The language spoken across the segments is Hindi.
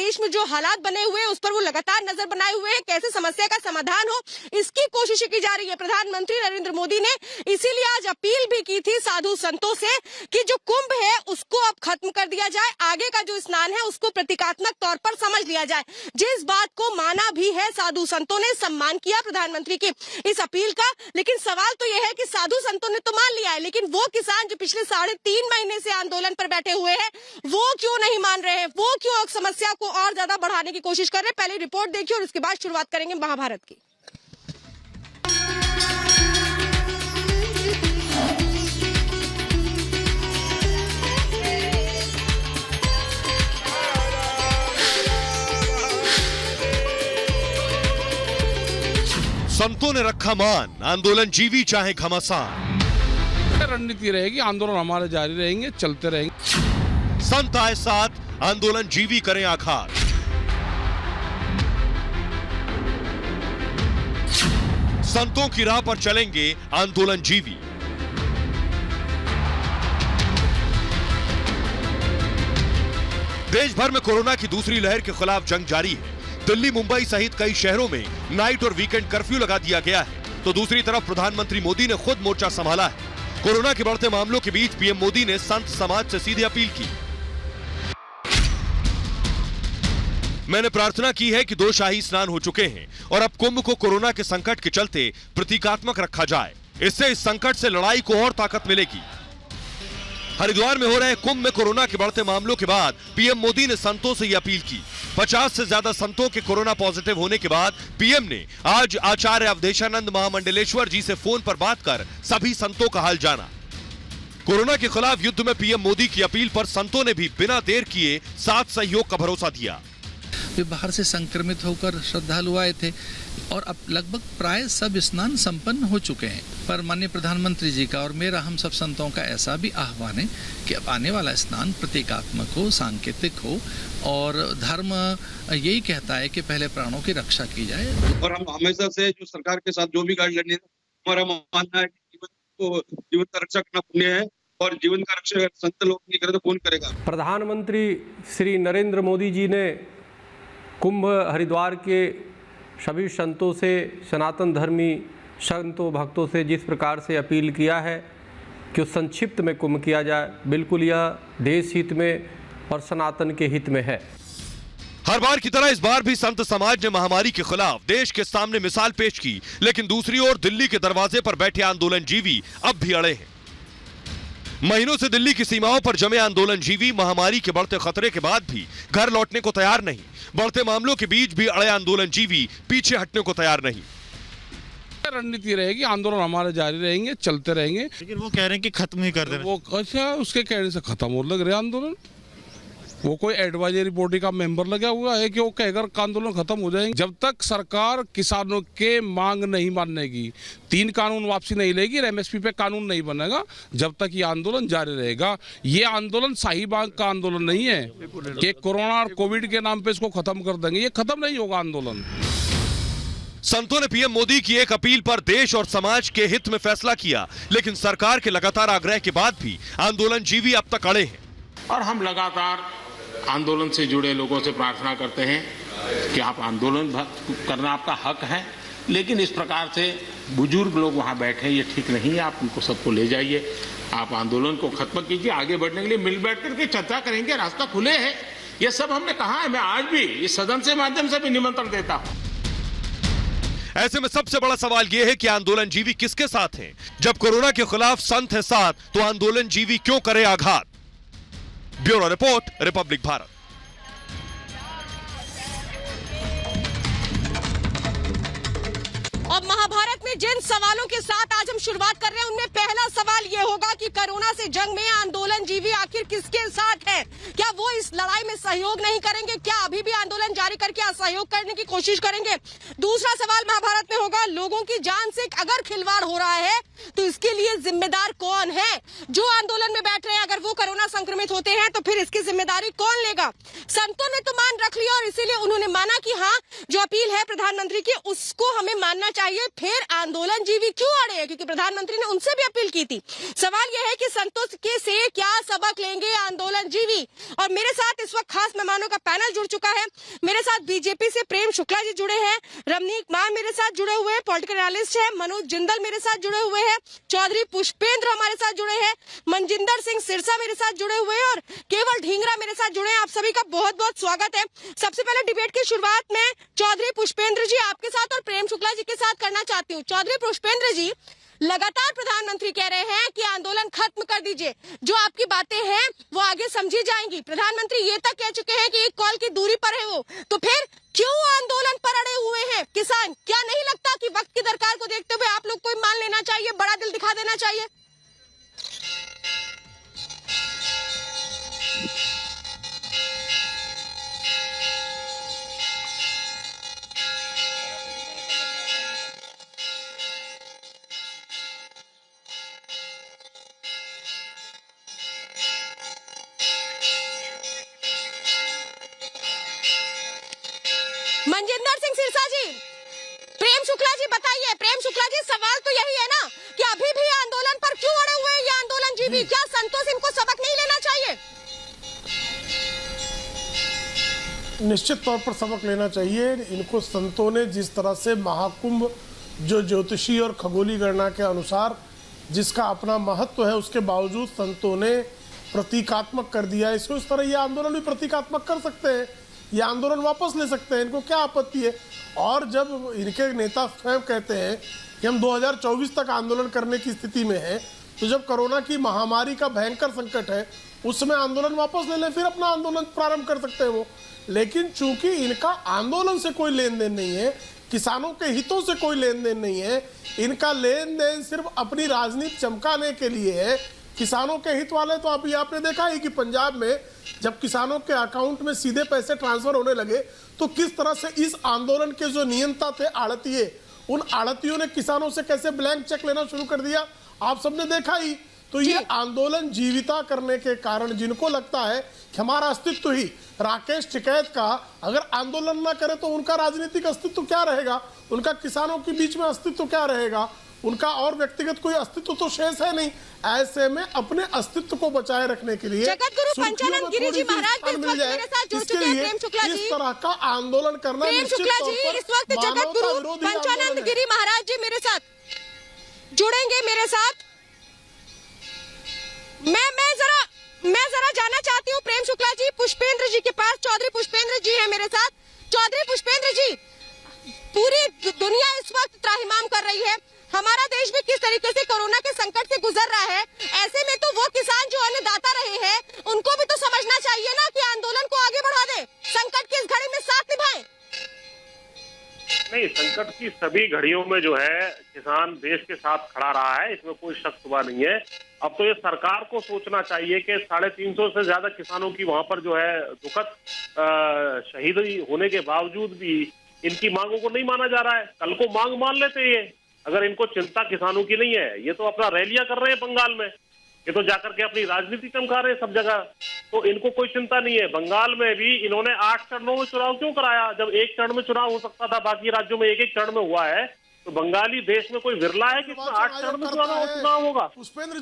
देश में जो हालात बने हुए हैं उस पर वो लगातार नजर बनाए हुए हैं, कैसे समस्या का समाधान हो इसकी कोशिश की जा रही है। प्रधानमंत्री नरेंद्र मोदी ने इसीलिए आज अपील भी की थी साधु संतों से कि जो कुंभ है उसको अब खत्म कर दिया जाए, आगे का जो स्नान है उसको प्रतीकात्मक तौर पर समझ लिया जाए। जिस बात को माना भी है, साधु संतों ने सम्मान किया प्रधानमंत्री की इस अपील का। लेकिन सवाल तो यह है कि साधु संतों ने तो मान लिया है, लेकिन वो किसान जो पिछले 3.5 महीने से आंदोलन पर बैठे हुए हैं वो क्यों नहीं मान रहे हैं, वो क्यों समस्या को और ज्यादा बढ़ाने की कोशिश कर रहे हैं। पहले रिपोर्ट देखिए और उसके बाद शुरुआत करेंगे महाभारत की। संतों ने रखा मान, आंदोलन जीवी चाहे घमासान। रणनीति रहेगी, आंदोलन हमारे जारी रहेंगे, चलते रहेंगे। संत आए साथ, आंदोलन जीवी करें आघात। संतों की राह पर चलेंगे, आंदोलन जीवी। देश भर में कोरोना की दूसरी लहर के खिलाफ जंग जारी है। दिल्ली, मुंबई सहित कई शहरों में नाइट और वीकेंड कर्फ्यू लगा दिया गया है, तो दूसरी तरफ प्रधानमंत्री मोदी ने खुद मोर्चा संभाला है। कोरोना के बढ़ते मामलों के बीच पीएम मोदी ने संत समाज से सीधे अपील की। मैंने प्रार्थना की है कि 2 शाही स्नान हो चुके हैं और अब कुंभ को कोरोना के संकट के चलते प्रतीकात्मक रखा जाए। इससे इस संकट से लड़ाई को और ताकत मिलेगी। हरिद्वार में हो रहे कुंभ में कोरोना के बढ़ते मामलों के बाद पीएम मोदी ने संतों से यह अपील की। 50 से ज्यादा संतों के कोरोना पॉजिटिव होने के बाद पीएम ने आज आचार्य अवधेशानंद महामंडलेश्वर जी से फोन पर बात कर सभी संतों का हाल जाना। कोरोना के खिलाफ युद्ध में पीएम मोदी की अपील पर संतों ने भी बिना देर किए साथ सहयोग का भरोसा दिया। वे बाहर से संक्रमित होकर श्रद्धालु आए थे और अब लगभग प्राय सब स्नान संपन्न हो चुके हैं। पर माननीय प्रधानमंत्री जी का और मेरा हम सब संतों का ऐसा भी आह्वान है कि अब आने वाला स्नान प्रतीकात्मक हो, सांकेतिक हो और धर्म यही कहता है कि पहले प्राणों की रक्षा की जाए। और हम हमेशा से जो सरकार के साथ जो भी गाइडलाइन है, हमारा मानना है कि जीवन का रक्षा करना पुण्य है और जीवन का रक्षा संत लोग नहीं करे तो कौन करेगा। प्रधानमंत्री श्री नरेंद्र मोदी जी ने कुंभ हरिद्वार के सभी संतों से, सनातन धर्मी संतों भक्तों से जिस प्रकार से अपील किया है कि उस संक्षिप्त में कुंभ किया जाए, बिल्कुल यह देश हित में और सनातन के हित में है। हर बार की तरह इस बार भी संत समाज ने महामारी के खिलाफ देश के सामने मिसाल पेश की, लेकिन दूसरी ओर दिल्ली के दरवाजे पर बैठे आंदोलन जीवी अब भी अड़े हैं। महीनों से दिल्ली की सीमाओं पर जमे आंदोलन जीवी महामारी के बढ़ते खतरे के बाद भी घर लौटने को तैयार नहीं। बढ़ते मामलों के बीच भी अड़े आंदोलन जीवी पीछे हटने को तैयार नहीं। रणनीति रहेगी, आंदोलन हमारे जारी रहेंगे, चलते रहेंगे। लेकिन वो कह रहे हैं कि खत्म ही कर देना। वो अच्छा, उसके कहने से खत्म हो लग रहा है आंदोलन। वो कोई एडवाइजरी बॉडी का मेंबर लगा हुआ है कि वो कहकर आंदोलन खत्म हो जाएंगे। जब तक सरकार किसानों के मांग नहीं मानेगी, 3 कानून वापसी नहीं लेगी, एमएसपी पे कानून नहीं बनेगा, जब तक ये आंदोलन जारी रहेगा। ये आंदोलन शाहीबाग का आंदोलन नहीं है कि कोरोना और कोविड के नाम पे इसको खत्म कर देंगे। ये खत्म नहीं होगा आंदोलन। संतों ने पीएम मोदी की एक अपील पर देश और समाज के हित में फैसला किया, लेकिन सरकार के लगातार आग्रह के बाद भी आंदोलन जीवी अब तक अड़े हैं। और हम लगातार आंदोलन से जुड़े लोगों से प्रार्थना करते हैं कि आप आंदोलन करना आपका हक है, लेकिन इस प्रकार से बुजुर्ग लोग वहां बैठे ये ठीक नहीं है। आप उनको सबको ले जाइए, आप आंदोलन को खत्म कीजिए। आगे बढ़ने के लिए मिल बैठ करके चर्चा करेंगे, रास्ता खुले है। ये सब हमने कहा है। मैं आज भी इस सदन से माध्यम से भी निमंत्रण देता हूं। ऐसे में सबसे बड़ा सवाल यह है कि आंदोलन जीवी किसके साथ हैं? जब कोरोना के खिलाफ संत है साथ, तो आंदोलन जीवी क्यों करे आघात? Bureau report, Republic Bharat. अब महाभारत में जिन सवालों के साथ आज हम शुरुआत कर रहे हैं उनमें पहला सवाल ये होगा कि कोरोना से जंग में आंदोलन जीवी आखिर किसके साथ है? क्या वो इस लड़ाई में सहयोग नहीं करेंगे? क्या अभी भी आंदोलन जारी करके असहयोग करने की कोशिश करेंगे? दूसरा सवाल महाभारत में होगा, लोगों की जान से अगर खिलवाड़ हो रहा है तो इसके लिए जिम्मेदार कौन है? जो आंदोलन में बैठ रहे हैं, अगर वो कोरोना संक्रमित होते हैं तो फिर इसकी जिम्मेदारी कौन लेगा? संतों ने तो मान रख लिया और इसीलिए उन्होंने माना कि हाँ, जो अपील है प्रधानमंत्री की उसको हमें मानना चाहिए। फिर आंदोलन जीवी क्यों अड़े हैं? क्योंकि प्रधानमंत्री ने उनसे भी अपील की थी। सवाल यह है कि संतोष के से क्या सबक लेंगे आंदोलन जीवी। और मेरे साथ इस वक्त खास मेहमानों का पैनल जुड़ चुका है। मेरे साथ बीजेपी से प्रेम शुक्ला जी जुड़े हैं, रमनीक मान मेरे साथ जुड़े हुए हैं, पॉलिटिकल एनालिस्ट है, मनोज जिंदल मेरे साथ जुड़े हुए हैं, चौधरी पुष्पेंद्र हमारे साथ जुड़े हैं, मनजिंदर सिंह सिरसा मेरे साथ जुड़े हुए हैं और केवल ढींगरा मेरे साथ जुड़े हैं। आप सभी का बहुत बहुत स्वागत है। सबसे पहले डिबेट की शुरुआत में चौधरी पुष्पेंद्र जी आपके साथ और प्रेम शुक्ला जी के साथ करना चाहती हूँ। चौधरी पुष्पेंद्र जी, लगातार प्रधानमंत्री कह रहे हैं कि आंदोलन खत्म कर दीजिए, जो आपकी बातें हैं वो आगे समझी जाएंगी। प्रधानमंत्री ये तक कह चुके हैं कि एक कॉल की दूरी पर है वो, तो फिर क्यों आंदोलन पर अड़े हुए हैं किसान? क्या नहीं लगता कि वक्त की दरकार को देखते हुए आप लोग को मान लेना चाहिए, बड़ा दिल दिखा देना चाहिए? मनजिंदर सिंह सिरसा जी, प्रेम शुक्ला जी बताइए। प्रेम शुक्ला जी, सवाल तो यही है ना कि अभी भी आंदोलन पर क्यों अड़े हुए हैं ये आंदोलन जीवी? क्या संतोष इनको सबक नहीं लेना चाहिए? निश्चित तौर पर सबक लेना चाहिए इनको। संतों ने जिस तरह से महाकुंभ जो ज्योतिषी और खगोली गणना के अनुसार जिसका अपना महत्व है, उसके बावजूद संतों ने प्रतीकात्मक कर दिया इसको। इस तरह ये आंदोलन भी प्रतीकात्मक कर सकते हैं, ये आंदोलन वापस ले सकते हैं, इनको क्या आपत्ति है? और जब इनके नेता स्वयं कहते हैं कि हम 2024 तक आंदोलन करने की स्थिति में हैं, तो जब कोरोना की महामारी का भयंकर संकट है उसमें आंदोलन वापस ले लें, फिर अपना आंदोलन प्रारंभ कर सकते हैं वो। लेकिन चूंकि इनका आंदोलन से कोई लेन देन नहीं है, किसानों के हितों से कोई लेन देन नहीं है, इनका लेन देन सिर्फ अपनी राजनीति चमकाने के लिए है। किसानों के हित वाले तो अभी आपने देखा ही कि पंजाब में जब किसानों के अकाउंट में सीधे पैसे ट्रांसफर होने लगे तो किस तरह से इस आंदोलन के जो नियंता थे आड़तिये, उन आड़तियों ने किसानों से कैसे ब्लैंक चेक लेना शुरू कर दिया, आप सबने देखा ही। तो ये आंदोलन जीविता करने के कारण जिनको लगता है कि हमारा अस्तित्व ही राकेश टिकैत का अगर आंदोलन ना करे तो उनका राजनीतिक अस्तित्व क्या रहेगा, उनका किसानों के बीच में अस्तित्व क्या रहेगा, उनका और व्यक्तिगत कोई अस्तित्व तो शेष है नहीं। ऐसे में अपने अस्तित्व को बचाए रखने के लिए जगतगुरु पंचानंद गिरी जी महाराज भी इस वक्त मेरे साथ जुड़ चुके हैं। प्रेम शुक्ला जी, इस तरह का आंदोलन करना प्रेम शुक्ला जी, इस वक्त जगतगुरु पंचानंद गिरी महाराज जी मेरे साथ जुड़ेंगे मेरे साथ। मैं जरा जाना चाहती हूँ प्रेम शुक्ला जी पुष्पेंद्र जी के पास। चौधरी पुष्पेंद्र जी है मेरे साथ। चौधरी पुष्पेंद्र जी, पूरी दुनिया इस वक्त त्राहिमाम कर रही है, हमारा देश भी किस तरीके से कोरोना के संकट से गुजर रहा है। ऐसे में तो वो किसान जो अन्नदाता रहे हैं उनको भी तो समझना चाहिए ना कि आंदोलन को आगे बढ़ा दे, संकट की इस घड़ी में साथ निभाएं। नहीं, संकट की सभी घड़ियों में जो है किसान देश के साथ खड़ा रहा है, इसमें कोई शक शुबा नहीं है। अब तो ये सरकार को सोचना चाहिए कि 350 से ज्यादा किसानों की वहां पर जो है दुखद शहीद होने के बावजूद भी इनकी मांगों को नहीं माना जा रहा है। कल को मांग मान लेते ये, अगर इनको चिंता किसानों की नहीं है। ये तो अपना रैलियां कर रहे हैं बंगाल में, ये तो जाकर के अपनी राजनीति चमका रहे हैं सब जगह, तो इनको कोई चिंता नहीं है। बंगाल में भी इन्होंने 8 चरणों में चुनाव क्यों कराया, जब एक चरण में चुनाव हो सकता था, बाकी राज्यों में एक चरण में हुआ है। तो बंगाली देश में कोई विरला है कि 8 चरण में चुनाव होगा।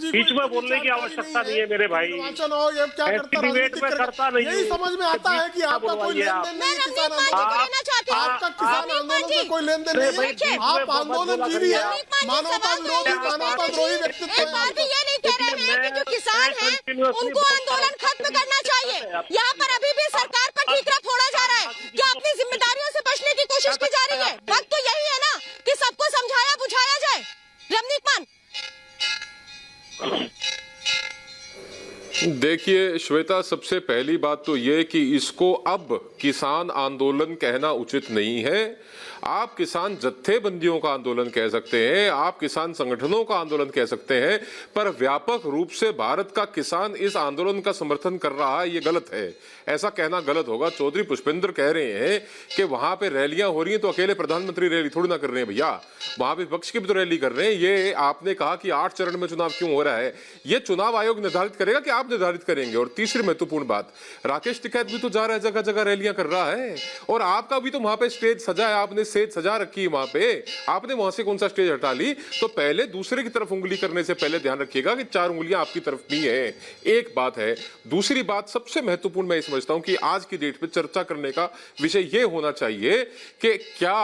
बीच में बोलने की आवश्यकता नहीं है मेरे भाई, डिबेट में करता नहीं। यही समझ में आता है कि आपका कोई लेन देन नहीं, आपका किसान आंदोलन से कोई लेन देन नहीं है, आप आंदोलन जीवी है, मानवता विरोधी, मानवता द्रोही व्यक्तित्व है। जो किसान हैं उनको आंदोलन खत्म करना चाहिए। यहाँ पर अभी भी सरकार पर ठीकरा फोड़ा जा रहा है, क्या अपनी जिम्मेदारियों से बचने की कोशिश की जा रही है? वक्त तो यही है ना कि सबको समझाया बुझाया जाए। रमनीक मान, देखिए श्वेता, सबसे पहली बात तो ये कि इसको अब किसान आंदोलन कहना उचित नहीं है। आप किसान जत्थेबंदियों का आंदोलन कह सकते हैं, आप किसान संगठनों का आंदोलन कह सकते हैं, पर व्यापक रूप से भारत का किसान इस आंदोलन का समर्थन कर रहा है, ये गलत है। ऐसा कहना गलत होगा। चौधरी पुष्पेंद्र कह रहे हैं कि वहां पे रैलियां हो रही हैं तो अकेले प्रधानमंत्री रैली थोड़ी ना कर रहे हैं भैया, वहां पे विपक्ष की भी तो रैली कर रहे हैं। ये आपने कहा कि 8 चरण में चुनाव क्यों हो रहा है, ये चुनाव आयोग निर्धारित करेगा कि आप निर्धारित करेंगे। और तीसरी महत्वपूर्ण बात, राकेश टिकैत भी तो जा रहा है, जगह जगह रैलियां कर रहा है, और आपका भी तो वहां पे स्टेज सजा है, आपने स्टेज सजा रखी है वहां पे, आपने वहां से कौन सा स्टेज हटा ली? तो पहले दूसरे की तरफ उंगली करने से पहले ध्यान रखिएगा कि 4 उंगलियां आपकी तरफ भी है। एक बात है। दूसरी बात सबसे महत्वपूर्ण मैं समझता हूं कि आज की डेट पे चर्चा करने का विषय यह होना चाहिए कि क्या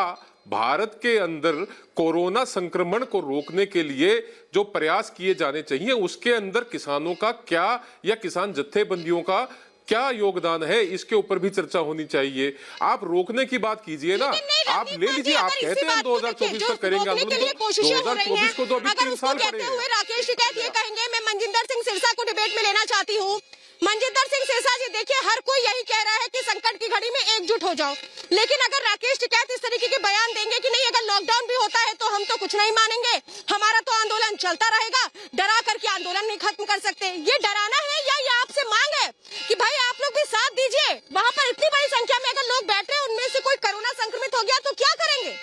भारत के अंदर कोरोना संक्रमण को रोकने के लिए जो प्रयास किए जाने चाहिए उसके अंदर किसानों का क्या, या किसान जत्थेबंदियों का क्या योगदान है, इसके ऊपर भी चर्चा होनी चाहिए। आप रोकने की बात कीजिए ना, आप ले लीजिए, आप कहते हैं 2024 तक करेंगे आंदोलन, 2024 को तो अभी 3 साल पड़े हैं। राकेश टिकैत ये कहेंगे, मैं मनजिंदर सिंह सिरसा को डिबेट में लेना चाहती हूँ। मनजिंदर सिंह सिरसा जी, देखिए हर कोई यही कह रहा है कि संकट की घड़ी में एकजुट हो जाओ, लेकिन अगर राकेश टिकैत इस तरीके के बयान देंगे कि नहीं अगर लॉकडाउन भी होता है तो हम तो कुछ नहीं मानेंगे, हमारा तो आंदोलन चलता रहेगा, डरा करके आंदोलन नहीं खत्म कर सकते, ये डराना है या ये आपसे मांग है कि भाई आप लोग भी साथ दीजिए? वहाँ पर इतनी बड़ी संख्या में अगर लोग बैठ रहे हैं, उनमें से कोई कोरोना संक्रमित हो गया तो क्या करेंगे?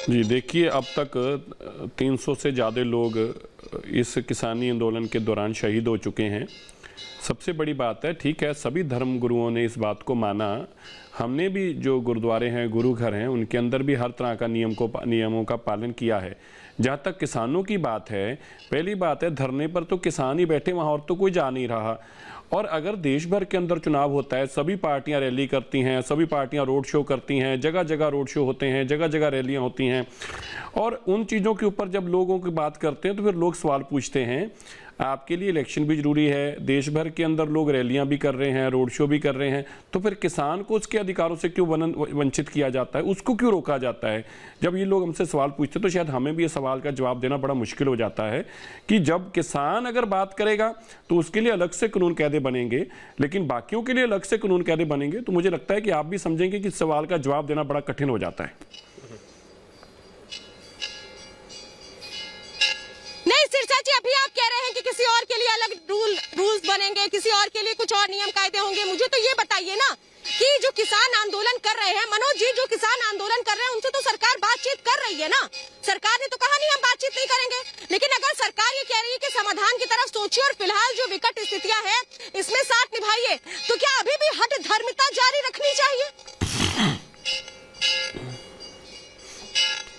जी देखिए, अब तक 300 से ज़्यादा लोग इस किसानी आंदोलन के दौरान शहीद हो चुके हैं। सबसे बड़ी बात है, ठीक है, सभी धर्म गुरुओं ने इस बात को माना, हमने भी जो गुरुद्वारे हैं, गुरु घर हैं, उनके अंदर भी हर तरह का नियमों का पालन किया है। जहाँ तक किसानों की बात है, पहली बात है, धरने पर तो किसान ही बैठे, वहाँ और तो कोई जा नहीं रहा। और अगर देश भर के अंदर चुनाव होता है, सभी पार्टियां रैली करती हैं, सभी पार्टियां रोड शो करती हैं, जगह जगह रोड शो होते हैं, जगह जगह रैलियां होती हैं, और उन चीज़ों के ऊपर जब लोगों की बात करते हैं तो फिर लोग सवाल पूछते हैं, आपके लिए इलेक्शन भी जरूरी है, देश भर के अंदर लोग रैलियां भी कर रहे हैं, रोड शो भी कर रहे हैं, तो फिर किसान को उसके अधिकारों से क्यों वंचित किया जाता है, उसको क्यों रोका जाता है? जब ये लोग हमसे सवाल पूछते तो शायद हमें भी ये सवाल का जवाब देना बड़ा मुश्किल हो जाता है कि जब किसान अगर बात करेगा तो उसके लिए अलग से कानून कायदे बनेंगे, लेकिन बाकियों के लिए अलग से कानून कायदे बनेंगे, तो मुझे लगता है कि आप भी समझेंगे कि इस सवाल का जवाब देना बड़ा कठिन हो जाता है। अभी आप कह रहे हैं कि किसी और के लिए अलग रूल्स बनेंगे, किसी और के लिए कुछ और नियम कायदे होंगे। मुझे तो ये बताइए ना कि जो किसान आंदोलन कर रहे हैं, मनोज जी, जो किसान आंदोलन कर रहे हैं उनसे तो सरकार बातचीत कर रही है ना। सरकार ने तो कहा नहीं हम बातचीत नहीं करेंगे, लेकिन अगर सरकार ये कह रही है कि समाधान की तरफ सोचिए और फिलहाल जो विकट स्थितियां हैं इसमें साथ निभाइए, तो क्या अभी भी हठ धर्मिता जारी रखनी चाहिए?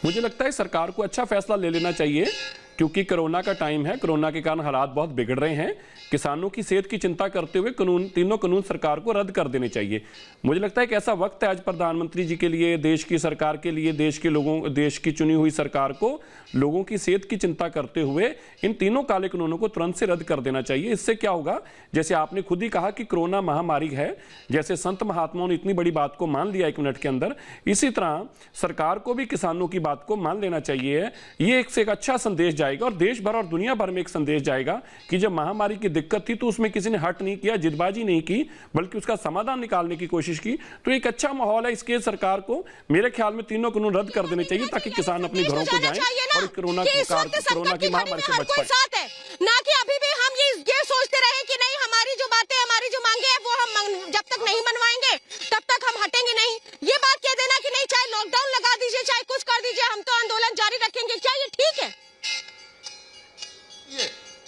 मुझे लगता है सरकार को अच्छा फैसला ले लेना चाहिए, क्योंकि कोरोना का टाइम है, कोरोना के कारण हालात बहुत बिगड़ रहे हैं। किसानों की सेहत की चिंता करते हुए तीनों कानून सरकार को रद्द कर देने चाहिए। मुझे लगता है कि ऐसा वक्त है आज प्रधानमंत्री जी के लिए, देश की सरकार के लिए, देश की चुनी हुई सरकार को लोगों की सेहत की चिंता करते हुए इन तीनों काले कानूनों को तुरंत से रद्द कर देना चाहिए। इससे क्या होगा, जैसे आपने खुद ही कहा कि कोरोना महामारी है, जैसे संत महात्माओं ने इतनी बड़ी बात को मान लिया 1 मिनट के अंदर, इसी तरह सरकार को भी किसानों की बात को मान लेना चाहिए। ये एक से एक अच्छा संदेश जाएगा और देश भर और दुनिया भर में एक संदेश जाएगा कि जब महामारी की दिक्कत थी तो उसमें किसी ने हट नहीं किया, जिदबाजी नहीं की, बल्कि उसका समाधान निकालने की कोशिश की। तो एक अच्छा माहौल है इसके, सरकार को मेरे ख्याल में तीनों कानून रद्द कर देने चाहिए ताकि किसान अपने घरों को जाएं और कोरोना की महामारी से बच पाए। ना कि अभी भी हम ये सोचते रहे कि नहीं हमारी जो बातें, हमारी जो मांगे हैं वो हम जब तक नहीं मनवाएंगे तब तक हम हटेंगे नहीं। ये बात कह देना कि नहीं चाहे लॉकडाउन लगा दीजिए, चाहे कुछ कर दीजिए, हम तो आंदोलन जारी रखेंगे, क्या ये ठीक है?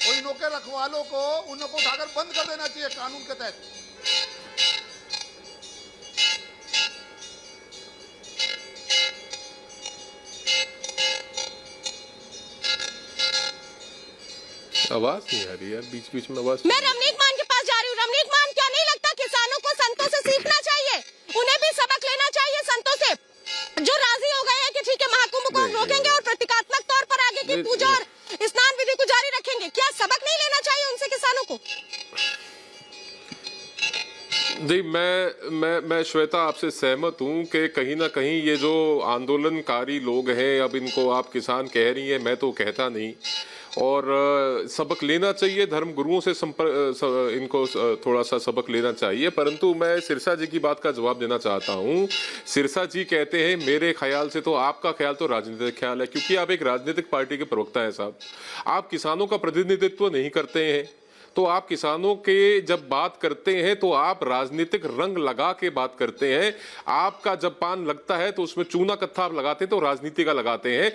और इन के रखवालों को उनको उठाकर बंद कर देना चाहिए कानून के तहत। आवाज नहीं आ रही यार, बीच में आवाज। मैं रमनीक मान के पास जा रही हूँ। रमनीक मान, क्या नहीं लगता किसानों को संतों से सीखना चाहिए? उन्हें भी सबक लेना चाहिए संतों से, जो राजी हो गए हैं कि ठीक है महाकुंभ को रोकेंगे और प्रतीकात्मक तौर पर आगे की पूजा और स्नान विधि को जारी रखेंगे। क्या सबक नहीं लेना चाहिए उनसे किसानों को? जी, मैं श्वेता आपसे सहमत हूं कि कहीं ना कहीं ये जो आंदोलनकारी लोग हैं, अब इनको आप किसान कह रही हैं, मैं तो कहता नहीं, और सबक लेना चाहिए, धर्म गुरुओं से इनको थोड़ा सा सबक लेना चाहिए। परंतु मैं सिरसा जी की बात का जवाब देना चाहता हूं। सिरसा जी कहते हैं, मेरे ख्याल से तो आपका ख्याल तो राजनीतिक ख्याल है, क्योंकि आप एक राजनीतिक पार्टी के प्रवक्ता हैं साहब, आप किसानों का प्रतिनिधित्व नहीं करते हैं। तो आप किसानों के जब बात करते हैं तो आप राजनीतिक रंग लगा के बात करते हैं। आपका जब पान लगता है तो उसमें चूना कत्था आप लगाते हैं तो राजनीति का लगाते हैं।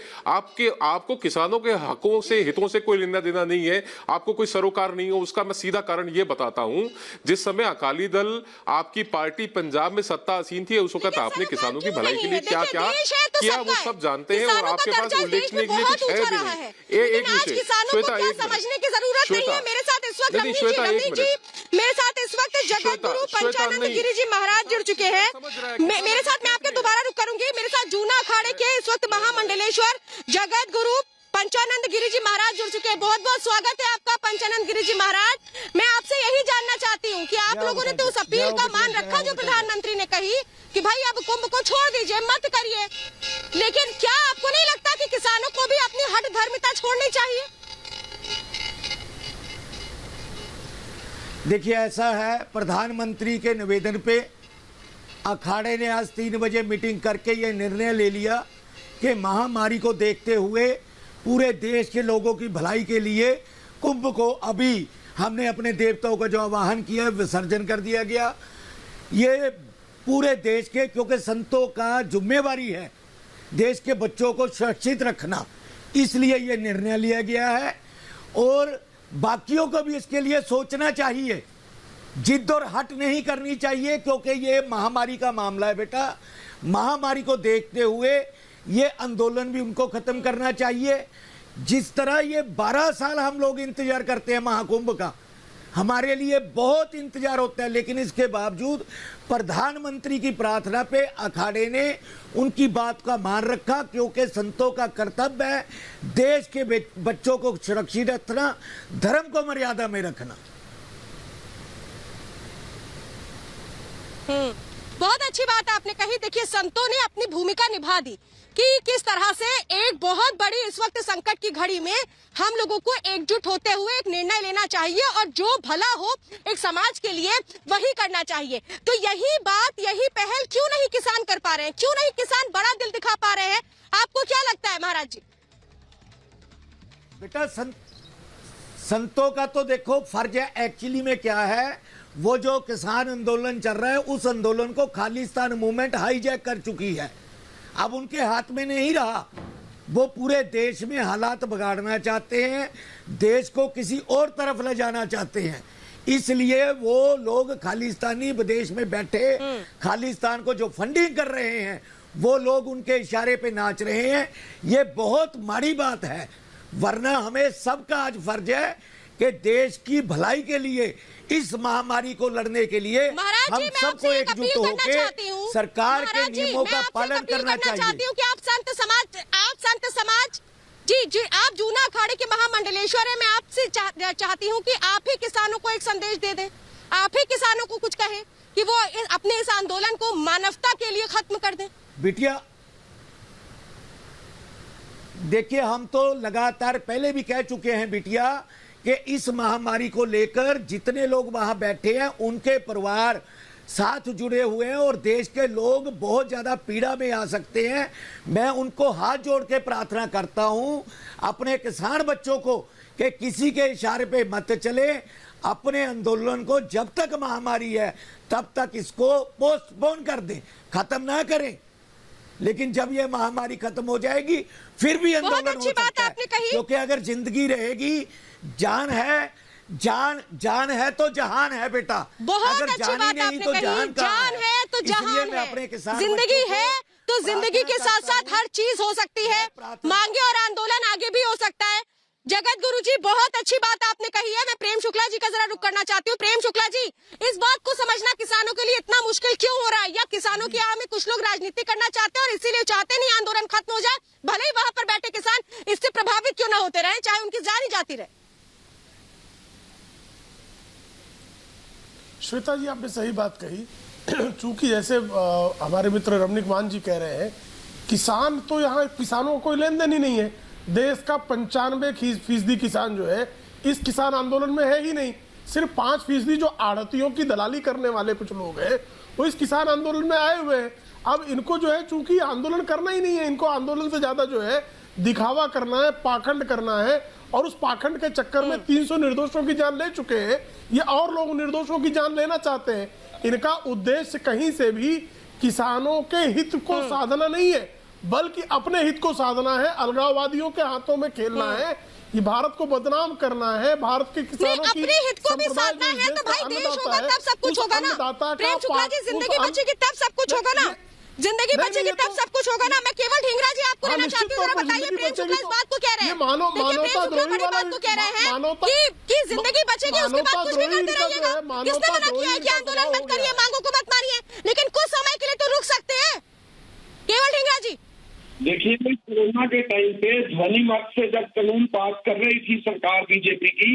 आपको किसानों के हकों से, हितों से कोई लेना देना नहीं है, आपको कोई सरोकार नहीं हो। उसका मैं सीधा कारण ये बताता हूं, जिस समय अकाली दल आपकी पार्टी पंजाब में सत्ता आसीन थी, उस वक्त आपने किसानों की भलाई के लिए क्या क्या किया वो सब जानते हैं, और आपके पास उल्लेखने के लिए कुछ है भी नहीं। एक मिनट श्वेता, एक समझने की जरूरत नहीं है। मेरे साथ इस वक्त मेरे साथ इस वक्त जगत गुरु पंचानंद गिरी जी महाराज जुड़ चुके हैं। मेरे साथ, मैं आपके दोबारा रुक करूंगी, मेरे साथ जूना अखाड़े के इस वक्त महामंडलेश्वर जगत गुरु पंचानंद गिरी जी महाराज जुड़ चुके हैं। बहुत बहुत स्वागत है आपका पंचानंद गिरी जी महाराज। मैं आपसे यही जानना चाहती हूँ कि आप लोगों ने तो उस अपील का मान रखा जो प्रधानमंत्री ने कही कि भाई अब कुंभ को छोड़ दीजिए, मत करिए, लेकिन क्या आपको नहीं लगता कि किसानों को भी अपनी हठ धर्मिता छोड़नी चाहिए? देखिए, ऐसा है, प्रधानमंत्री के निवेदन पे अखाड़े ने आज 3 बजे मीटिंग करके ये निर्णय ले लिया कि महामारी को देखते हुए पूरे देश के लोगों की भलाई के लिए कुंभ को अभी हमने अपने देवताओं का जो आवाहन किया विसर्जन कर दिया गया। ये पूरे देश के, क्योंकि संतों का जिम्मेवारी है देश के बच्चों को सुरक्षित रखना, इसलिए ये निर्णय लिया गया है। और बाकियों को भी इसके लिए सोचना चाहिए, जिद और हट नहीं करनी चाहिए, क्योंकि ये महामारी का मामला है बेटा। महामारी को देखते हुए ये आंदोलन भी उनको खत्म करना चाहिए। जिस तरह ये 12 साल हम लोग इंतजार करते हैं महाकुंभ का, हमारे लिए बहुत इंतजार होता है, लेकिन इसके बावजूद प्रधानमंत्री की प्रार्थना पे अखाड़े ने उनकी बात का मान रखा, क्योंकि संतों का कर्तव्य है देश के बच्चों को सुरक्षित रखना, धर्म को मर्यादा में रखना। बहुत अच्छी बात आपने कही। देखिए, संतों ने अपनी भूमिका निभा दी कि किस तरह से एक बहुत बड़ी इस वक्त संकट की घड़ी में हम लोगों को एकजुट होते हुए एक निर्णय लेना चाहिए, और जो भला हो एक समाज के लिए वही करना चाहिए। तो यही बात, यही पहल क्यों नहीं किसान कर पा रहे हैं? क्यों नहीं किसान बड़ा दिल दिखा पा रहे हैं? आपको क्या लगता है महाराज जी? बेटा, संतों का तो देखो फर्ज है। एक्चुअली में क्या है, वो जो किसान आंदोलन चल रहा है उस आंदोलन को खालिस्तान मूवमेंट हाईजैक कर चुकी है। अब उनके हाथ में नहीं रहा, वो पूरे देश में हालात बिगाड़ना चाहते हैं, देश को किसी और तरफ ले जाना चाहते हैं। इसलिए वो लोग खालिस्तानी विदेश में बैठे खालिस्तान को जो फंडिंग कर रहे हैं, वो लोग उनके इशारे पे नाच रहे हैं। ये बहुत माड़ी बात है, वरना हमें सबका आज फर्ज है कि देश की भलाई के लिए, इस महामारी को लड़ने के लिए हम सबको एकजुट होकर सरकार के नियमों का पालन करना चाहिए। कि आप संत समाज जी, आप जूना अखाड़े के महामंडलेश्वर है, मैं आपसे चाहती हूँ कि आप ही किसानों को एक संदेश दे दें, आप ही किसानों को कुछ कहें कि वो अपने इस आंदोलन को मानवता के लिए खत्म कर दें। बिटिया, देखिए, हम तो लगातार पहले भी कह चुके हैं बिटिया कि इस महामारी को लेकर जितने लोग वहां बैठे हैं उनके परिवार साथ जुड़े हुए हैं, और देश के लोग बहुत ज्यादा पीड़ा में आ सकते हैं। मैं उनको हाथ जोड़ के प्रार्थना करता हूं अपने किसान बच्चों को कि किसी के इशारे पे मत चले, अपने आंदोलन को जब तक महामारी है तब तक इसको पोस्टपोन कर दें, खत्म ना करें। लेकिन जब ये महामारी खत्म हो जाएगी फिर भी आंदोलन हो सकता है, क्योंकि अगर जिंदगी रहेगी, जान है तो जहान है बेटा। बहुत अच्छी बात आपने कही, जान है तो जहान है, जिंदगी है तो जिंदगी के साथ साथ हर चीज हो सकती है, मांगे और आंदोलन आगे भी हो सकता है। जगत गुरु जी, बहुत अच्छी बात आपने कही है। मैं प्रेम शुक्ला जी का जरा रुक करना चाहती हूँ। प्रेम शुक्ला जी, इस बात को समझना किसानों के लिए इतना मुश्किल क्यों हो रहा है? या किसानों की आह में कुछ लोग राजनीति करना चाहते हैं और इसीलिए चाहते नहीं आंदोलन खत्म हो जाए, भले ही वहां पर बैठे किसान इससे प्रभावित क्यों ना होते रहे, चाहे उनकी जान ही जाती रहे। श्वेता जी, आपने सही बात कही। चूंकि जैसे हमारे मित्र रमणीक मान जी कह रहे हैं, किसान तो यहाँ किसानों को कोई लेन देन ही नहीं है। देश का 95% किसान जो है इस किसान आंदोलन में है ही नहीं। सिर्फ 5% जो आड़तियों की दलाली करने वाले कुछ लोग हैं वो इस किसान आंदोलन में आए हुए हैं। अब इनको जो है चूंकि आंदोलन करना ही नहीं है, इनको आंदोलन से ज्यादा जो है दिखावा करना है, पाखंड करना है और उस पाखंड के चक्कर में 300 निर्दोषों की जान ले चुके हैं। ये और लोग निर्दोषों की जान लेना चाहते हैं। इनका उद्देश्य कहीं से भी किसानों के हित को साधना नहीं है, बल्कि अपने हित को साधना है, अलगाववादियों के हाथों में खेलना है, ये भारत को बदनाम करना है। भारत के किसानों की अपने हित को भी साधना है तो भाई देश होगा तब सब कुछ होगा ना। प्रेम शुक्ला जी, जिंदगी बचेगी तब सब कुछ होगा ना, जिंदगी बचेगी तब सब कुछ होगा ना। मैं केवल ढींगरा जी आपको लेना चाहती हूँ, जरा बताइए प्रेम शुक्ला इस बात को कह रहे हैं, प्रेम शुक्ला बड़ी बात को कह रहे हैं कि जिंदगी बचेगी उसके बाद कुछ भी करते रहिएगा। किसने मना किया है कि आंदोलन मत करिए, मांगों को मत मारिए, लेकिन कुछ समय के लिए तो रुक सकते हैं। केवल ढींगरा जी, देखिए, कोरोना के टाइम पे ध्वनि मत से जब कानून पास कर रही थी सरकार बीजेपी की,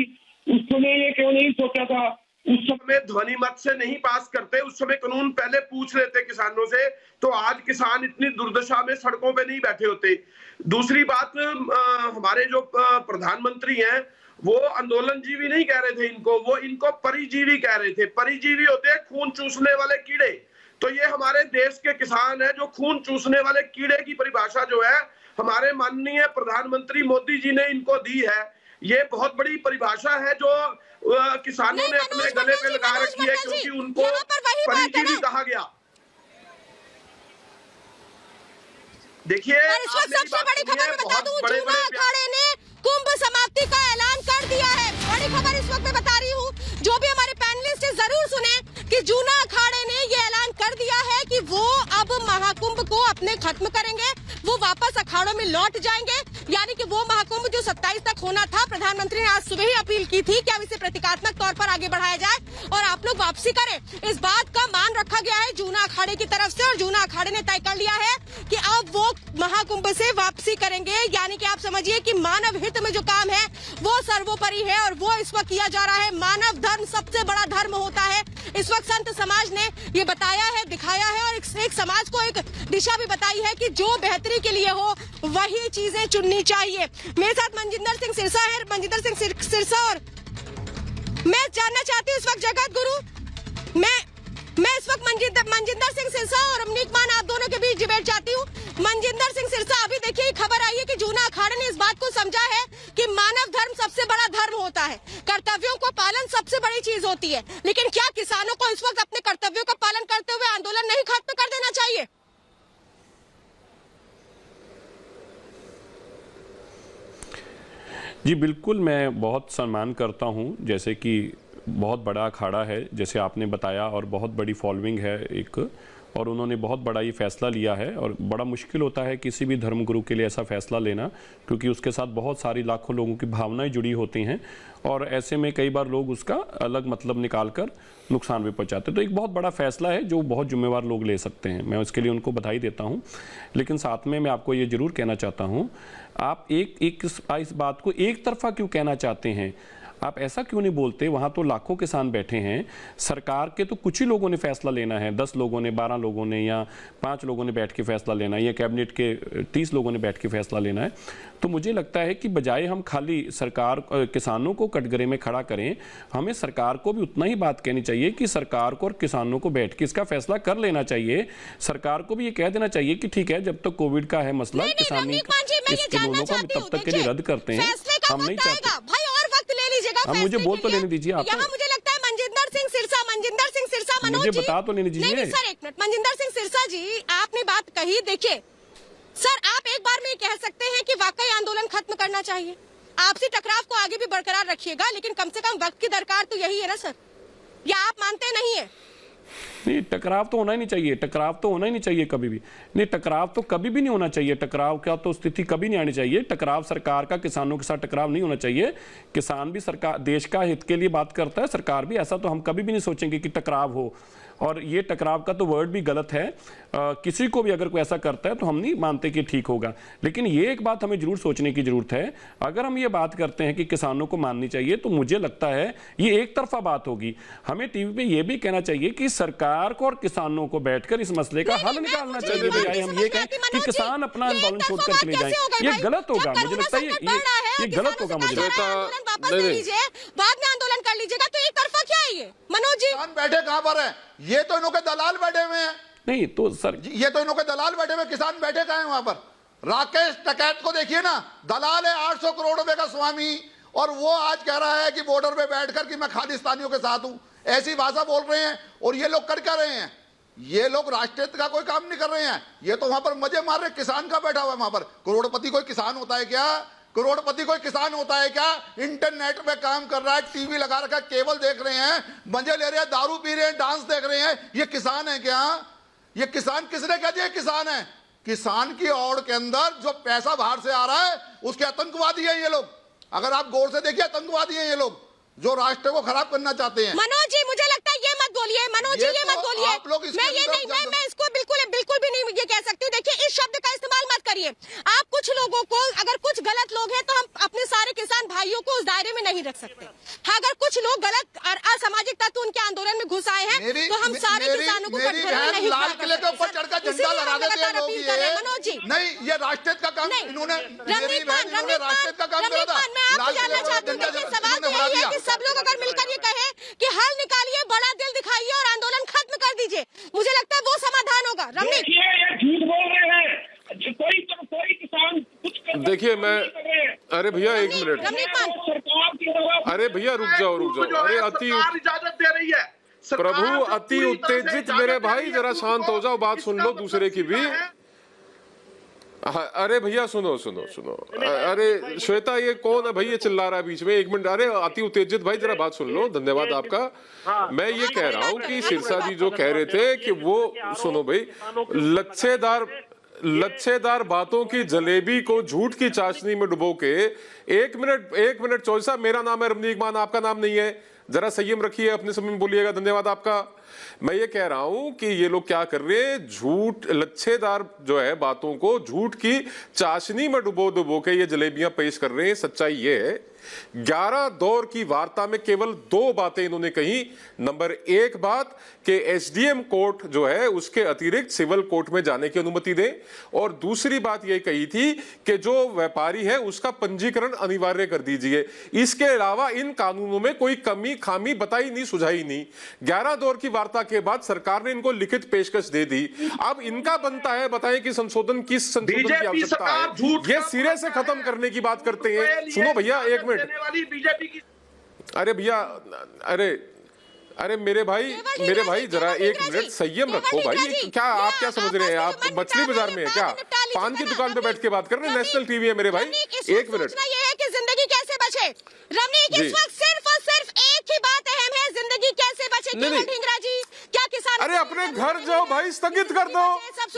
उस समय ये क्यों नहीं सोचा था? उस समय ध्वनि मत से नहीं पास करते, उस समय कानून पहले पूछ लेते किसानों से, तो आज किसान इतनी दुर्दशा में सड़कों पे नहीं बैठे होते। दूसरी बात, हमारे जो प्रधानमंत्री हैं वो आंदोलनजीवी नहीं कह रहे थे इनको, वो इनको परिजीवी कह रहे थे। परिजीवी होते हैं खून चूसने वाले कीड़े। तो ये हमारे देश के किसान हैं जो खून चूसने वाले कीड़े की परिभाषा जो है हमारे माननीय प्रधानमंत्री मोदी जी ने इनको दी है। ये बहुत बड़ी परिभाषा है जो किसानों ने अपने गले पे लगा रखी है, क्योंकि उनको परिजीवी कहा गया। देखिए, इस वक्त सबसे बड़ी खबर मैं बता दूं, जूना अखाड़े ने कुंभ समाप्ति का ऐलान कर दिया है। बड़ी खबर इस वक्त मैं बता रही हूँ, जो भी हमारे पैनलिस्ट है जरूर सुने कि जूना अखाड़े ने ये ऐलान कर दिया है कि वो अब महाकुंभ को अपने खत्म करेंगे, वो वापस अखाड़ों में लौट जाएंगे। यानी कि वो महाकुंभ जो 27 तक होना था, प्रधानमंत्री ने आज सुबह ही अपील की थी कि अब इसे प्रतीकात्मक तौर पर आगे बढ़ाया जाए और आप लोग वापसी करें। इस बात का मान रखा गया है जूना अखाड़े की तरफ से, और जूना अखाड़े ने तय कर लिया है कि अब वो महाकुंभ से वापसी करेंगे। यानी कि आप समझिए कि मानव हित में जो काम है वो सर्वोपरि है, और वो इस वक्त किया जा रहा है। मानव धर्म सबसे बड़ा धर्म होता है। इस वक्त संत समाज ने ये बताया है, दिखाया है, और एक समाज को एक दिशा भी बताई है कि जो बेहतरी के लिए हो वही चीजें चुननी चाहिए। मेरे साथ मनजिंदर सिंह सिरसा है, मनजिंदर सिंह सिरसा, और मैं जानना चाहती हूँ इस वक्त जगत गुरु, मैं इस वक्त मनजिंदर सिंह सिरसा और अमनीक मान आप दोनों के बीच डिबेट चाहती हूँ। मनजिंदर सिंह सिरसा, अभी देखिए खबर आई है कि जूना अखाड़े ने इस बात को समझा है कि मानव धर्म सबसे बड़ा धर्म होता है, कर्तव्यों को पालन सबसे बड़ी चीज होती है। लेकिन क्या किसानों को इस वक्त अपने कर्तव्यों का पालन करते हुए आंदोलन नहीं खत्म कर देना चाहिए? जी बिल्कुल, मैं बहुत सम्मान करता हूं, जैसे कि बहुत बड़ा अखाड़ा है जैसे आपने बताया, और बहुत बड़ी फॉलोइंग है एक, और उन्होंने बहुत बड़ा ये फैसला लिया है। और बड़ा मुश्किल होता है किसी भी धर्मगुरु के लिए ऐसा फैसला लेना, क्योंकि उसके साथ बहुत सारी लाखों लोगों की भावनाएं जुड़ी होती हैं, और ऐसे में कई बार लोग उसका अलग मतलब निकाल कर नुकसान भी पहुंचाते हैं। तो एक बहुत बड़ा फैसला है जो बहुत जिम्मेवार लोग ले सकते हैं, मैं उसके लिए उनको बधाई देता हूं। लेकिन साथ में मैं आपको ये ज़रूर कहना चाहता हूं, आप इस बात को एक तरफा क्यों कहना चाहते हैं? आप ऐसा क्यों नहीं बोलते? वहाँ तो लाखों किसान बैठे हैं, सरकार के तो कुछ ही लोगों ने फैसला लेना है, 10 लोगों ने, 12 लोगों ने या 5 लोगों ने बैठ के फैसला लेना है, या कैबिनेट के 30 लोगों ने बैठ के फैसला लेना है। तो मुझे लगता है कि बजाय हम खाली सरकार किसानों को कटघरे में खड़ा करें, हमें सरकार को भी उतना ही बात कहनी चाहिए कि सरकार को और किसानों को बैठ के इसका फैसला कर लेना चाहिए। सरकार को भी ये कह देना चाहिए कि ठीक है, जब तक कोविड का है मसला, किसानी इस कानूनों को हम तब तक के लिए रद्द करते हैं, हम नहीं चाहते। अब मुझे बोल तो लेने दीजिए आप। यहाँ मुझे लगता है मनजिंदर सिंह सिरसा, मनोज मुझे बता तो लेने दीजिए। नहीं सर, एक मिनट, मनजिंदर सिंह सिरसा जी, आपने बात कही। देखिए सर, आप एक बार में कह सकते हैं कि वाकई आंदोलन खत्म करना चाहिए, आपसी टकराव को आगे भी बरकरार रखिएगा, लेकिन कम से कम वक्त की दरकार तो यही है ना सर, या आप मानते नहीं है? नहीं, टकराव तो होना ही नहीं चाहिए, टकराव तो होना ही नहीं चाहिए कभी भी। नहीं, टकराव तो कभी भी नहीं होना चाहिए, टकराव का तो स्थिति कभी नहीं आनी चाहिए। टकराव सरकार का किसानों के साथ टकराव नहीं होना चाहिए। किसान भी सरकार, देश का हित के लिए बात करता है, सरकार भी, ऐसा तो हम कभी भी नहीं सोचेंगे कि टकराव हो। और ये टकराव का तो वर्ड भी गलत है। किसी को भी अगर कोई ऐसा करता है तो हम नहीं मानते कि ठीक होगा। लेकिन ये एक बात हमें जरूर सोचने की जरूरत है, अगर हम ये बात करते हैं कि किसानों को माननी चाहिए, तो मुझे लगता है ये एक तरफा बात होगी। हमें टीवी पे ये भी कहना चाहिए कि सरकार को और किसानों को बैठकर इस मसले का हल निकालना चाहिए, बजाय हम ये कहें कि किसान अपना आंदोलन छोड़कर चले जाएं। ये गलत होगा, मुझे लगता है ये गलत होगा। मुझे लगता है बाद में आंदोलन कर लीजिएगा, तो एक तरफा क्या है ये? मनोज जी, बैठे कहां पर है? ये तो इन्हों के दलाल बैठे हुए हैं। नहीं तो सर, ये तो इन्हों के दलाल बैठे हुए, किसान बैठे कहां हैं वहां पर? राकेश टकैत को देखिए ना, दलाल है, 800 करोड़ रुपए का स्वामी, और वो आज कह रहा है कि बॉर्डर पे बैठकर कि मैं खालिस्तानियों के साथ हूं, ऐसी भाषा बोल रहे हैं। और ये लोग कर क्या रहे हैं? ये लोग राष्ट्रीयता का कोई काम नहीं कर रहे हैं, ये तो वहां पर मजे मार रहे। किसान का बैठा हुआ है वहां पर। करोड़पति कोई किसान होता है क्या? करोड़पति कोई किसान होता है क्या? इंटरनेट पे काम कर रहा है, टीवी लगा रखा है, केबल देख रहे हैं, मजे ले रहे हैं, दारू पी रहे हैं, डांस देख रहे हैं, ये किसान है क्या? ये किसान किसने कह दिया किसान है? किसान की ओर के अंदर जो पैसा बाहर से आ रहा है उसके आतंकवादी हैं ये लोग। अगर आप गौर से देखिए, आतंकवादी हैं ये लोग जो राष्ट्र को खराब करना चाहते हैं। मनोज जी, मुझे लगता है ये मत बोलिए, मनोज जी ये मत बोलिए। आप लोग मैं ये नहीं, मैं इसको बिल्कुल भी नहीं ये कह सकती हूँ। देखिए, इस शब्द का इस्तेमाल मत करिए। आप कुछ लोगों को, अगर कुछ गलत लोग हैं तो हम अपने सारे किसान भाइयों को उस दायरे में नहीं रख सकते। हाँ, अगर कुछ लोग गलत और असामाजिक तत्व उनके आंदोलन में घुस आए हैं तो हम सारे किसानों को लाल किले के ऊपर चढ़कर झंडा लहरा देते हैं लोग। ये मनोज जी नहीं, ये राष्ट्रीय का काम इन्होंने राष्ट्रीय का काम करा था। मैं आपसे जानना चाहती हूँ, सवाल तो यही है कि सब लोग अगर मिलकर ये कहे कि हल निकालिए, बड़ा दिल दिखाइए और आंदोलन खत्म कर दीजिए, मुझे लगता है वो समाधान होगा। रमनीक, ये झूठ बोल रहे हैं, कोई किसान कुछ देखिए मैं, अरे भैया एक मिनट, सरकार की तरफ, अरे भैया रुक जाओ। अरे अति इजाजत दे रही है प्रभु, अति उत्तेजित मेरे भाई, जरा शांत हो जाओ, बात सुन लो दूसरे की भी। अरे भैया सुनो। अरे श्वेता, ये कौन है भाई ये चिल्ला रहा है बीच में? एक मिनट, अरे अति उत्तेजित भाई जरा बात सुन लो। धन्यवाद आपका। मैं ये कह रहा हूँ कि सिरसा जी जो कह रहे थे कि वो, सुनो भाई, लच्छेदार बातों की जलेबी को झूठ की चाशनी में डुबो के, एक मिनट चौधरी साहब, मेरा नाम है रमनीक मान, आपका नाम नहीं है, जरा संयम रखिए, अपने समय में बोलिएगा। धन्यवाद आपका। मैं ये कह रहा हूं कि ये लोग क्या कर रहे हैं, झूठ, लच्छेदार जो है बातों को झूठ की चाशनी में डुबो के ये जलेबियां पेश कर रहे हैं। सच्चाई ये है, 11 दौर की वार्ता में केवल 2 बातें इन्होंने कही। नंबर 1 बात कि एसडीएम कोर्ट जो है उसके अतिरिक्त सिविल कोर्ट में जाने की अनुमति दें, और दूसरी बात यह कही थी कि जो व्यापारी है उसका पंजीकरण अनिवार्य कर दीजिए। इसके अलावा इन कानूनों में कोई कमी खामी बताई नहीं, सुझाई नहीं। 11 दौर की वार्ता के बाद सरकार ने इनको लिखित पेशकश दे दी। अब इनका बनता है बताएं कि संशोधन की आवश्यकता है। ये सिरे से खत्म करने की बात करते हैं। सुनो भैया एक मिनट, बीजेपी की, अरे भैया, अरे मेरे भाई जरा एक मिनट संयम रखो भाई। क्या आप क्या समझ रहे हैं? आप मछली बाजार में है क्या? पान की दुकान पे बैठ के बात कर रहे हैं? नेशनल टीवी है मेरे भाई। एक मिनट, ये है कि जिंदगी कैसे बचे। रमनीक, इस वक्त सिर्फ और सिर्फ एक ही बात अहम है, जिंदगी कैसे बचे। केवल ढींगरा जी, क्या किसान? अरे अपने घर जाओ भाई, स्थगित कर दो।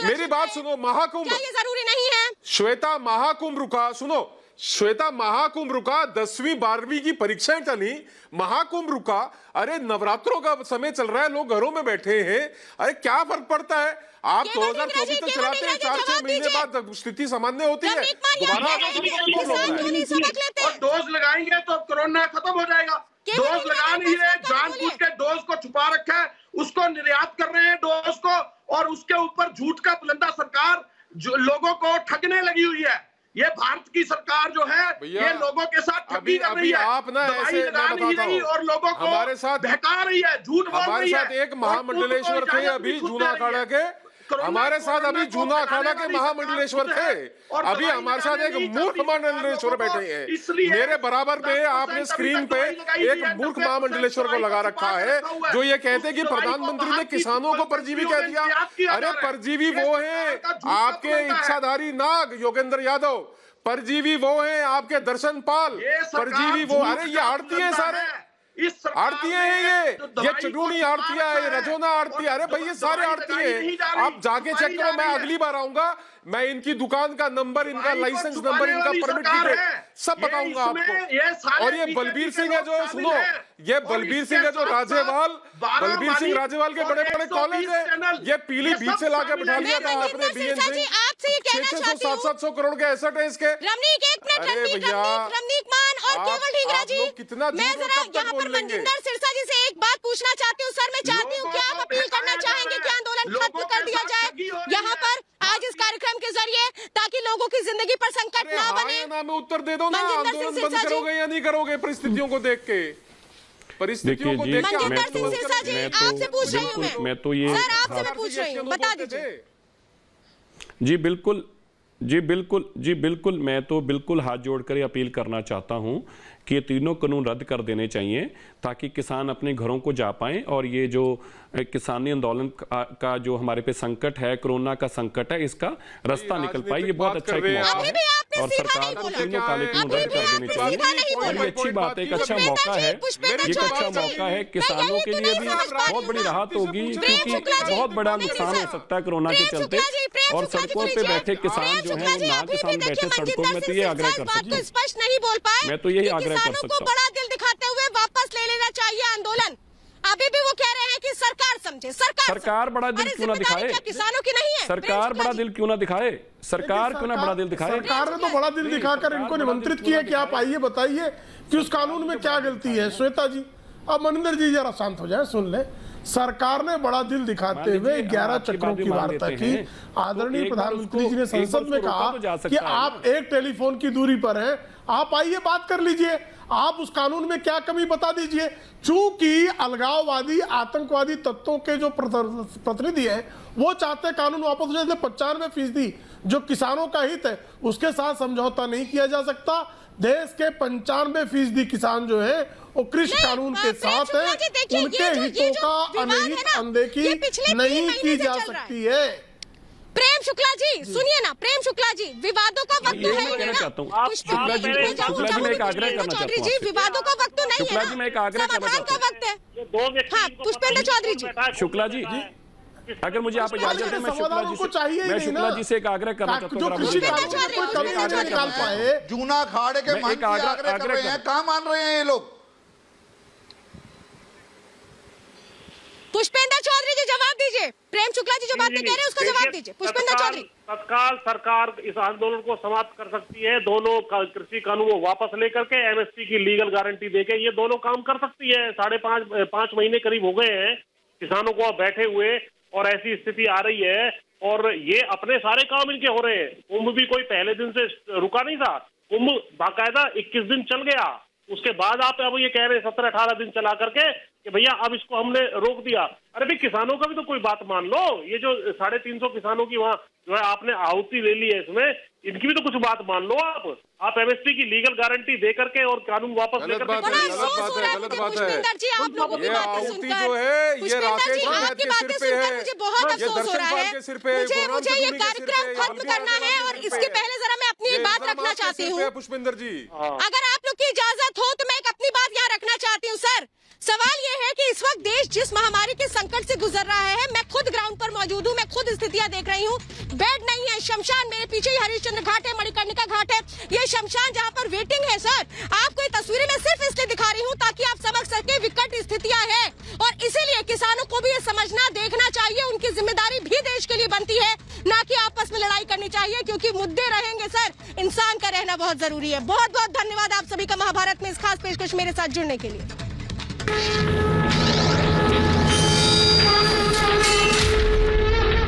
मेरी बात सुनो, महाकुंभ, ये जरूरी नहीं है? श्वेता, महाकुंभ रुका, सुनो श्वेता, महाकुंभ रुका, 10वीं 12वीं की परीक्षाएं चली, महाकुंभ रुका। अरे नवरात्रों का समय चल रहा है, लोग घरों में बैठे हैं। अरे क्या फर्क पड़ता है? आप 2024 तक चलाते हैं, 4-6 महीने बाद स्थिति सामान्य होती है, दोबारा और डोज लगाएंगे तो कोरोना खत्म हो जाएगा। डोज लगा नहीं है, जानबूझ के डोज को छुपा रखा है, उसको निर्यात कर रहे हैं डोज को, और उसके ऊपर झूठ का बुलंदा सरकार जो लोगों को ठगने लगी हुई है। ये भारत की सरकार जो है ये लोगों के साथ ठगी कर रही है। आप ना ऐसे, मैं बताता हूं, और लोगों को हमारे साथ बहका रही है, झूठ बोल रही है। हमारे साथ एक महामंडलेश्वर थे अभी जूना अखाड़ा के, हमारे साथ अभी जूना अखाड़ा के महामंडलेश्वर थे, अभी हमारे साथ एक मूर्ख महामंडलेश्वर बैठे हैं। मेरे बराबर में आपने स्क्रीन पे एक मूर्ख महामंडलेश्वर को लगा रखा है जो ये कहते हैं कि प्रधानमंत्री ने किसानों को परजीवी कह दिया। अरे परजीवी वो है आपके इच्छाधारी नाग योगेंद्र यादव, परजीवी वो है आपके दर्शन पाल, परजीवी वो, अरे ये आड़ती है सारे, आड़ती है ये चटूनी आड़तियां है, रजोना आड़ती। अरे भाई ये सारे आड़ती है, आप जाके चेक करो। मैं अगली बार आऊंगा, मैं इनकी दुकान का नंबर, इनका लाइसेंस नंबर, इनका परमिट डिटेल सब बताऊंगा आपको। और ये बलबीर सिंह है जो, सुनो, ये बलबीर सिंह है जो राजेवाल, बलबीर सिंह राजेवाल के बड़े बड़े कॉलेज है, ये पीलीभीत से लाके बिठा लिया था आपने बीएन सिंह। 600-700 करोड़ के एसेट है इसके। अरे भैया रमनीक मान और केवल ढींगरा जी, कितना मैं जरा यहाँ पर मनजिंदर सिरसा जी से एक बात पूछना चाहती हूँ। सर मैं चाहती हूँ कि आप अपील करना चाहेंगे कि आंदोलन खत्म कर दिया जाए यहाँ पर आज इस कार्यक्रम के जरिए, ताकि लोगों की जिंदगी पर संकट ना बने। ना में उत्तर दे दो ना, आंदोलन बंद करोगे या नहीं करोगे परिस्थितियों को देख के? परिस्थितियों को देख के मनजिंदर सिंह सिरसा जी आपसे पूछ रही हूँ मैं तो ये सर आपसे मैं पूछ रही हूँ, बता दीजिए। जी बिल्कुल, जी बिल्कुल मैं तो बिल्कुल हाथ जोड़कर अपील करना चाहता हूं कि ये तीनों कानून रद्द कर देने चाहिए ताकि किसान अपने घरों को जा पाएं और ये जो किसानी आंदोलन का जो हमारे पे संकट है, कोरोना का संकट है, इसका रास्ता निकल पाए। ये बहुत अच्छा एक मौका है और सरकार को तीनों काले कानून रद्द कर देने चाहिए और ये अच्छी बात है, एक अच्छा मौका है, ये एक अच्छा मौका है। किसानों के लिए भी बहुत बड़ी राहत होगी क्योंकि बहुत बड़ा नुकसान हो सकता है कोरोना के चलते और सड़कों पे बैठे किसान जो है वो ना किसान बैठे सड़कों में, तो ये आग्रह कर सकता हूँ, स्पष्ट नहीं बोल पाए। मैं तो यही आग्रह कर सकता हूँ। बड़ा दिल दिखाते हुए वापस ले लेना चाहिए आंदोलन। अभी भी वो कह रहे हैं कि सरकार समझे, सरकार बड़ा दिल क्यों ना दिखाए, किसानों की नहीं है, सरकार बड़ा दिल क्यों ना दिखाए, सरकार क्यों ना बड़ा दिल दिखाए। सरकार ने तो बड़ा दिल दिखाकर इनको निमंत्रित किया कि आप आइए बताइए कि उस कानून में क्या गलती है। श्वेता जी, अब मनिंदर जी जरा शांत हो जाए, सुन ले। सरकार ने बड़ा दिल दिखाते हुए 11 चक्रों की वार्ता की। आदरणीय प्रधानमंत्री जी ने संसद में कहा कि आप एक टेलीफोन की दूरी पर हैं, आप आइए बात कर लीजिए, आप उस कानून में क्या कमी बता दीजिए। चूंकि अलगाववादी आतंकवादी तत्वों के जो प्रतिनिधि हैं वो चाहते कानून वापस हो जाए, 95% जो किसानों का हित है उसके साथ समझौता नहीं किया जा सकता। देश के 95% किसान जो है वो कृषि कानून के साथ है, उनके हितों का अनहित अनदेखी नहीं की जा सकती है। प्रेम शुक्ला जी सुनिए ना, प्रेम शुक्ला जी, विवादों का वक्त मैं कहना चाहता हूँ, शुक्ला जी मैं एक आग्रह करना चाहता हूँ, विवादों का वक्त तो नहीं है, शुक्ला जी मैं एक आग्रह करना चाहता हूँ, हाँ पुष्पेंद्र चौधरी जी, शुक्ला जी अगर मुझे आप इजाजत दें, मैं शुक्ला जी से एक आग्रह करना चाहता हूँ। जूना अखाड़े के मन की आग्रह कर रहे हैं, कहाँ मान रहे हैं ये लोग? पुष्पेंद्र चौधरी जी जवाब दीजिए, प्रेम शुक्ला जी जो बात कह रहे हैं उसका जवाब दीजिए। पुष्पेंद्र चौधरी, तत्काल सरकार इस आंदोलन को समाप्त कर सकती है, दोनों कृषि कानून को वापस लेकर के एमएसपी की लीगल गारंटी देके ये दोनों काम कर सकती है। 5.5 महीने करीब हो गए हैं किसानों को बैठे हुए और ऐसी स्थिति आ रही है और ये अपने सारे काम इनके हो रहे हैं। कुंभ भी कोई पहले दिन से रुका नहीं था, कुंभ बाकायदा 21 दिन चल गया, उसके बाद आप अब ये कह रहे हैं 17-18 दिन चला करके कि भैया अब इसको हमने रोक दिया। अरे भाई किसानों का भी तो कोई बात मान लो, ये जो 350 किसानों की वहाँ जो है आपने आहुति ले ली है, इसमें इनकी भी तो कुछ बात मान लो। आप एमएसपी की लीगल गारंटी दे करके और कानून वापस लेकर गलत बात है। जी आप लोगों की बातें सुनकर जो है ये राकेश आपकी बातें सुनकर मुझे बहुत अफसोस हो रहा है। मुझे ये कार्यक्रम खत्म करना है और इसके पहले जरा मैं अपनी बात रखना चाहती हूँ। पुष्पेंद्र जी, अगर आप लोग की इजाजत हो तो मैं एक अपनी बात यहाँ रखना चाहती हूँ। सर सवाल ये है कि इस वक्त देश जिस महामारी के संकट से गुजर रहा है, मैं खुद ग्राउंड पर मौजूद हूँ, मैं खुद स्थितियां देख रही हूँ। बेड नहीं है, शमशान मेरे पीछे ही हरिश्चंद्र घाट है, मणिकर्णिका घाट है, ये शमशान जहाँ पर वेटिंग है। सर आपको ये तस्वीरें मैं सिर्फ इसलिए दिखा रही हूँ ताकि आप समझ सके विकट स्थितियां हैं और इसीलिए किसानों को भी ये समझना देखना चाहिए, उनकी जिम्मेदारी भी देश के लिए बनती है, ना कि आपस में लड़ाई करनी चाहिए, क्योंकि मुद्दे रहेंगे सर, इंसान का रहना बहुत जरूरी है। बहुत बहुत धन्यवाद आप सभी का महाभारत में इस खास पेशकश मेरे साथ जुड़ने के लिए।